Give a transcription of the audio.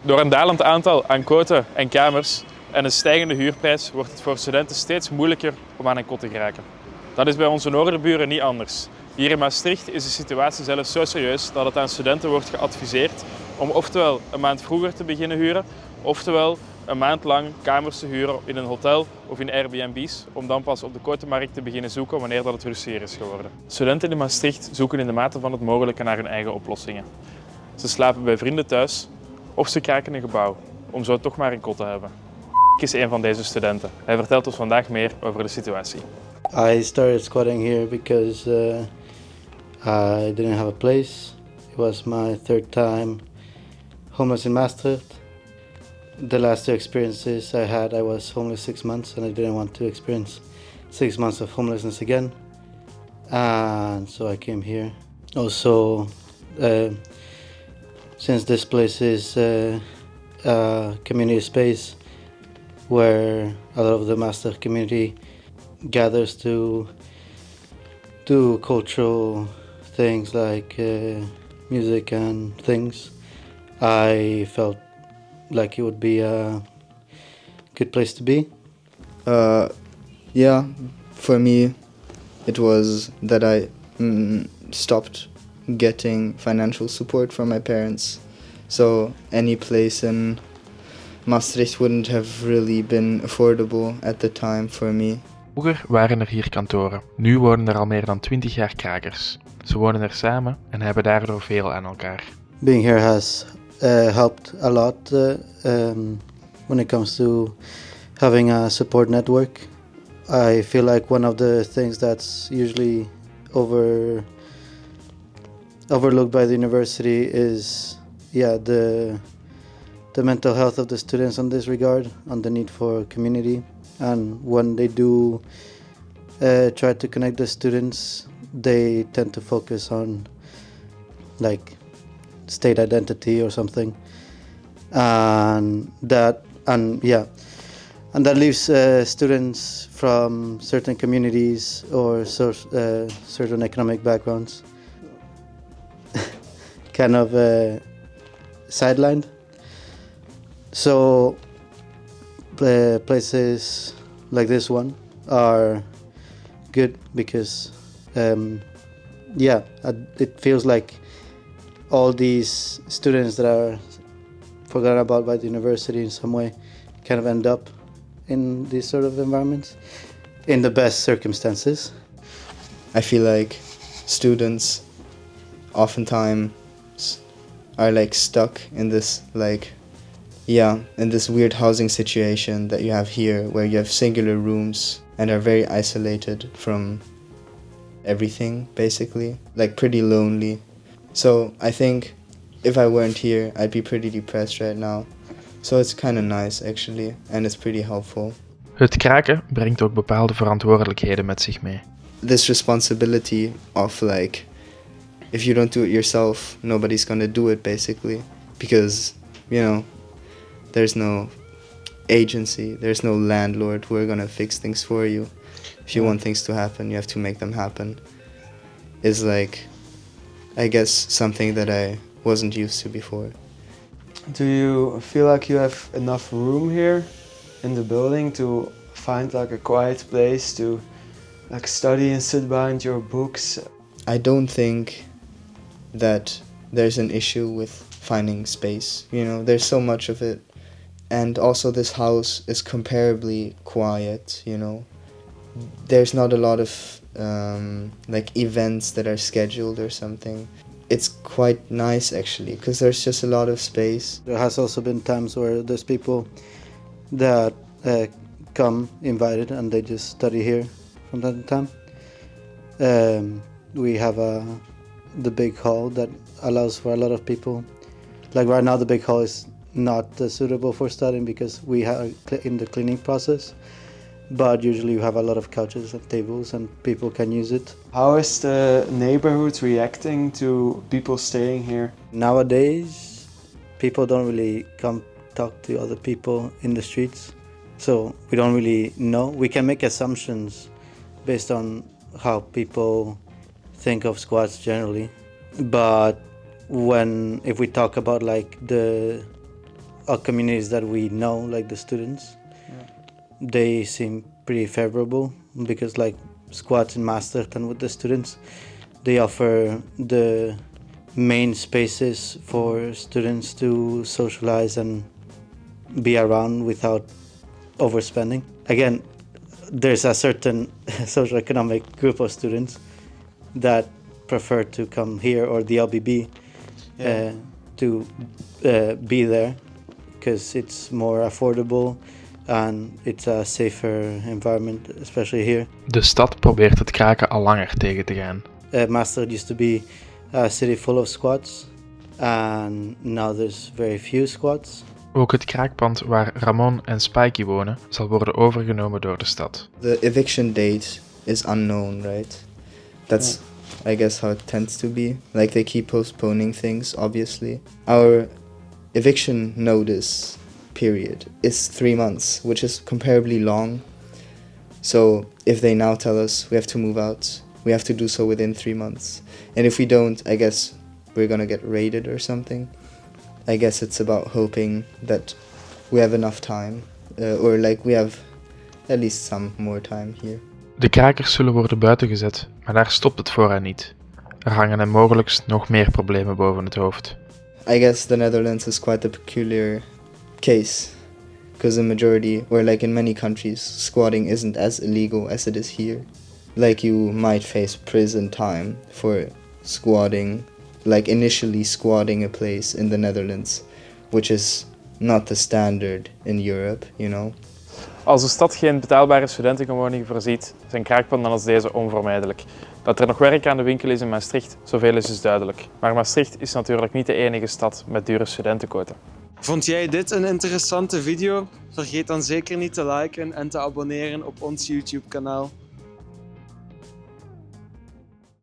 Door een dalend aantal aan koten en kamers en een stijgende huurprijs wordt het voor studenten steeds moeilijker om aan een kot te geraken. Dat is bij onze noorderburen niet anders. Hier in Maastricht is de situatie zelfs zo serieus dat het aan studenten wordt geadviseerd om oftewel een maand vroeger te beginnen huren, oftewel een maand lang kamers te huren in een hotel of in Airbnb's, om dan pas op de kotenmarkt te beginnen zoeken wanneer dat het rustiger is geworden. Studenten in Maastricht zoeken in de mate van het mogelijke naar hun eigen oplossingen. Ze slapen bij vrienden thuis of ze kraken een gebouw, om zo toch maar een kot te hebben. Is een van deze studenten. Hij vertelt ons vandaag meer over de situatie. I started squatting here because I didn't have a place. It was my third time homeless in Maastricht. The last two experiences I had, I was homeless 6 months and I didn't want to experience 6 months of homelessness again. And so I came here. Also, since this place is a community space where a lot of the Maastricht community gathers to do cultural things like music and things, I felt like it would be a good place to be. Yeah, for me it was that I stopped getting financial support from my parents, so any place in Maastricht wouldn't have really been affordable at the time for me. Vroeger waren er hier kantoren. Nu wonen er al meer dan 20 jaar Krakers. Ze wonen er samen en hebben daardoor veel aan elkaar. Being here has helped a lot when it comes to having a support network. I feel like one of the things that's usually overlooked by the university is the mental health of the students on this regard, on the need for community. And when they do try to connect the students, they tend to focus on like state identity or something, and that leaves students from certain communities or certain economic backgrounds kind of sidelined. So places like this one are good because it feels like all these students that are forgotten about by the university in some way kind of end up in these sort of environments in the best circumstances. I feel like students oftentimes are like stuck in this in this weird housing situation that you have here, where you have singular rooms and are very isolated from everything, basically, like pretty lonely. So I think if I weren't here, I'd be pretty depressed right now. So it's kind of nice actually, and it's pretty helpful. Het kraken brengt ook bepaalde verantwoordelijkheden met zich mee. This responsibility of like, if you don't do it yourself, nobody's gonna do it basically, because, there's no agency, there's no landlord who are gonna fix things for you. If you want things to happen, you have to make them happen. Is like, I guess, something that I wasn't used to before. Do you feel like you have enough room here in the building to find like a quiet place to like study and sit behind your books? I don't think that there's an issue with finding space. There's so much of it. And also this house is comparably quiet, There's not a lot of events that are scheduled or something. It's quite nice actually, because there's just a lot of space. There has also been times where there's people that come invited and they just study here from time to time. We have the big hall that allows for a lot of people. Like right now the big hall is not suitable for studying because we are in the cleaning process. But usually you have a lot of couches and tables and people can use it. How is the neighborhood reacting to people staying here? Nowadays, people don't really come talk to other people in the streets. So we don't really know. We can make assumptions based on how people think of squats generally. But if we talk about like the all communities that we know, like the students, they seem pretty favorable because like squats in Maastricht and with the students, they offer the main spaces for students to socialize and be around without overspending. Again, there's a certain socioeconomic group of students that prefer to come here or the LBB to be there because it's more affordable and it's a safer environment, especially here. De stad probeert het kraken al langer tegen te gaan. Maastricht used to be a city full of squats and now there's very few squats. Ook het kraakpand waar Ramon en Spikey wonen zal worden overgenomen door de stad. The eviction date is unknown, right? That's, I guess, how it tends to be. Like, they keep postponing things, obviously. Our eviction notice period is 3 months, which is comparably long. So if they now tell us we have to move out, we have to do so within 3 months. And if we don't, I guess we're gonna get raided or something. I guess it's about hoping that we have enough time, or like we have at least some more time here. De krakers zullen worden buitengezet, maar daar stopt het voor hen niet. Er hangen hen mogelijk nog meer problemen boven het hoofd. I guess the Netherlands is quite a peculiar case, because the majority, or like in many countries, squatting isn't as illegal as it is here. Like, you might face prison time for squatting, like initially squatting a place in the Netherlands, which is not the standard in Europe, you know. Als de stad geen betaalbare studentenwoningen voorziet, zijn kraakpanden als deze onvermijdelijk. Dat er nog werk aan de winkel is in Maastricht, zoveel is dus duidelijk. Maar Maastricht is natuurlijk niet de enige stad met dure studentenquoten. Vond jij dit een interessante video? Vergeet dan zeker niet te liken en te abonneren op ons YouTube kanaal.